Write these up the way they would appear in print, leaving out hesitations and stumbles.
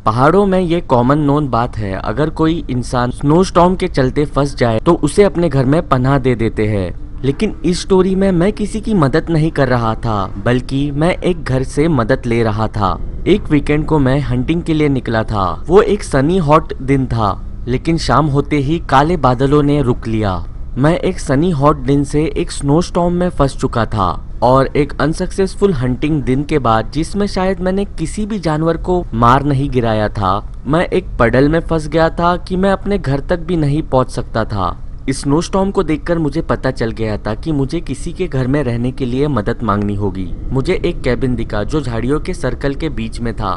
पहाड़ों में ये कॉमन नोन बात है, अगर कोई इंसान स्नो स्टॉर्म के चलते फंस जाए तो उसे अपने घर में पनाह दे देते हैं। लेकिन इस स्टोरी में मैं किसी की मदद नहीं कर रहा था, बल्कि मैं एक घर से मदद ले रहा था। एक वीकेंड को मैं हंटिंग के लिए निकला था। वो एक सनी हॉट दिन था, लेकिन शाम होते ही काले बादलों ने रुक लिया। मैं एक सनी हॉट दिन से एक स्नो स्टॉर्म में फंस चुका था और एक अनसक्सेसफुल हंटिंग दिन के बाद, जिसमें शायद मैंने किसी भी जानवर को मार नहीं गिराया था, मैं एक पडल में फंस गया था कि मैं अपने घर तक भी नहीं पहुंच सकता था। इस स्नो स्टॉर्म को देखकर मुझे पता चल गया था कि मुझे किसी के घर में रहने के लिए मदद मांगनी होगी। मुझे एक कैबिन दिखा जो झाड़ियों के सर्कल के बीच में था।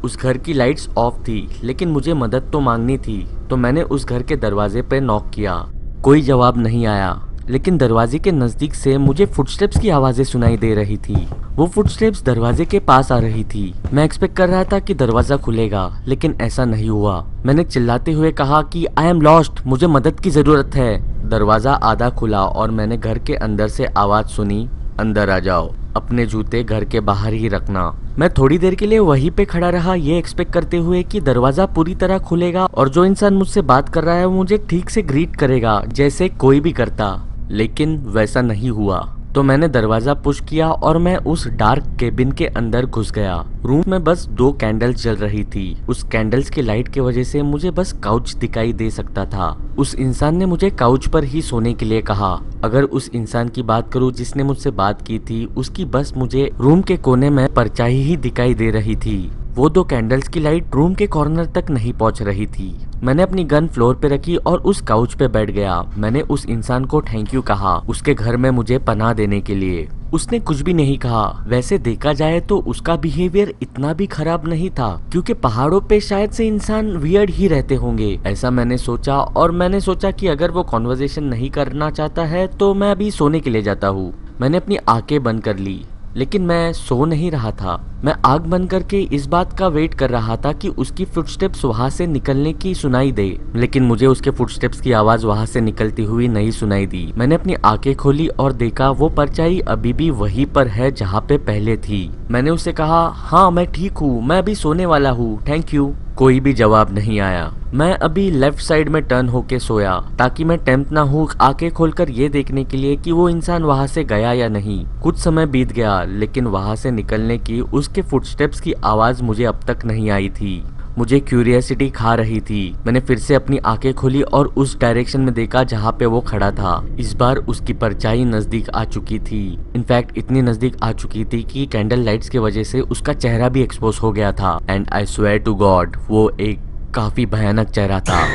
उस घर की लाइट्स ऑफ थी, लेकिन मुझे मदद तो मांगनी थी, तो मैंने उस घर के दरवाजे पर नॉक किया। कोई जवाब नहीं आया, लेकिन दरवाजे के नजदीक से मुझे फुटस्टेप्स की आवाजें सुनाई दे रही थी। वो फुटस्टेप्स दरवाजे के पास आ रही थी। मैं एक्सपेक्ट कर रहा था कि दरवाजा खुलेगा, लेकिन ऐसा नहीं हुआ। मैंने चिल्लाते हुए कहा कि आई एम लॉस्ट, मुझे मदद की जरूरत है। दरवाजा आधा खुला और मैंने घर के अंदर से आवाज सुनी, अंदर आ जाओ, अपने जूते घर के बाहर ही रखना। मैं थोड़ी देर के लिए वहीं पे खड़ा रहा, ये एक्सपेक्ट करते हुए कि दरवाजा पूरी तरह खुलेगा और जो इंसान मुझसे बात कर रहा है वो मुझे ठीक से ग्रीट करेगा, जैसे कोई भी करता। लेकिन वैसा नहीं हुआ। तो मैंने दरवाजा पुश किया और मैं उस डार्क केबिन के अंदर घुस गया। रूम में बस 2 कैंडल्स जल रही थी। उस कैंडल्स की लाइट की वजह से मुझे बस काउच दिखाई दे सकता था। उस इंसान ने मुझे काउच पर ही सोने के लिए कहा। अगर उस इंसान की बात करूं जिसने मुझसे बात की थी, उसकी बस मुझे रूम के कोने में परछाई ही दिखाई दे रही थी। वो 2 कैंडल्स की लाइट रूम के कॉर्नर तक नहीं पहुंच रही थी। मैंने अपनी गन फ्लोर पे रखी और उस काउच पे बैठ गया। मैंने उस इंसान को थैंक यू कहा उसके घर में मुझे पनाह देने के लिए। उसने कुछ भी नहीं कहा। वैसे देखा जाए तो उसका बिहेवियर इतना भी खराब नहीं था, क्योंकि पहाड़ों पे शायद से इंसान वियर्ड ही रहते होंगे, ऐसा मैंने सोचा। और मैंने सोचा कि अगर वो कॉन्वर्सेशन नहीं करना चाहता है तो मैं अभी सोने के लिए जाता हूँ। मैंने अपनी आंखें बंद कर ली, लेकिन मैं सो नहीं रहा था। मैं आंख बंद करके इस बात का वेट कर रहा था कि उसकी फुटस्टेप्स वहां से निकलने की सुनाई दे, लेकिन मुझे उसके फुटस्टेप्स की आवाज वहां से निकलती हुई नहीं सुनाई दी। मैंने अपनी आंखें खोली और देखा वो परछाई अभी भी वहीं पर है जहाँ पे पहले थी। मैंने उससे कहा, हाँ मैं ठीक हूँ, मैं अभी सोने वाला हूँ, थैंक यू। कोई भी जवाब नहीं आया। मैं अभी लेफ्ट साइड में टर्न होके सोया ताकि मैं टेम्प्ट ना हूँ आंखें खोलकर ये देखने के लिए कि वो इंसान वहां से गया या नहीं। कुछ समय बीत गया, लेकिन वहां से निकलने की उसके फुटस्टेप्स की आवाज मुझे अब तक नहीं आई थी। मुझे क्यूरियोसिटी खा रही थी। मैंने फिर से अपनी आंखें खोली और उस डायरेक्शन में देखा जहाँ पे वो खड़ा था। इस बार उसकी परछाई नजदीक आ चुकी थी। इनफैक्ट इतनी नजदीक आ चुकी थी कि कैंडल लाइट्स की वजह से उसका चेहरा भी एक्सपोज हो गया था। And I swear to God, वो एक काफी भयानक चेहरा था।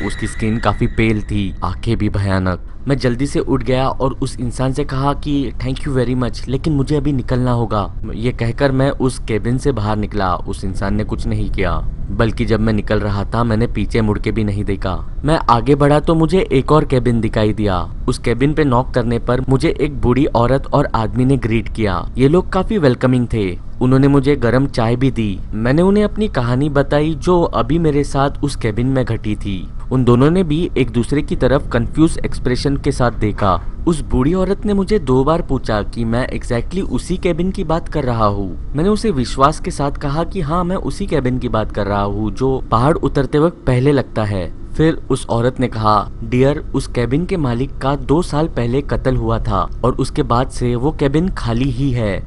उसकी स्किन काफी पेल थी, आंखें भी भयानक। मैं जल्दी से उठ गया और उस इंसान से कहा कि थैंक यू वेरी मच, लेकिन मुझे अभी निकलना होगा। ये कहकर मैं उस केबिन से बाहर निकला। उस इंसान ने कुछ नहीं किया, बल्कि जब मैं निकल रहा था मैंने पीछे मुड़ के भी नहीं देखा। मैं आगे बढ़ा तो मुझे एक और केबिन दिखाई दिया। उस केबिन पे नॉक करने पर मुझे एक बूढ़ी औरत और आदमी ने ग्रीट किया। ये लोग काफी वेलकमिंग थे। उन्होंने मुझे गर्म चाय भी दी। मैंने उन्हें अपनी कहानी बताई जो अभी मेरे साथ उस केबिन में घटी थी। उन दोनों ने भी एक दूसरे की तरफ कंफ्यूज एक्सप्रेशन के साथ देखा। उस बूढ़ी औरत ने मुझे 2 बार पूछा कि मैं एग्जैक्टली उसी केबिन की बात कर रहा हूँ। मैंने उसे विश्वास के साथ कहा कि हाँ मैं उसी केबिन की बात कर रहा हूँ जो पहाड़ उतरते वक्त पहले लगता है। फिर उस औरत ने कहा, डियर, उस केबिन के मालिक का 2 साल पहले कत्ल हुआ था और उसके बाद से वो केबिन खाली ही है।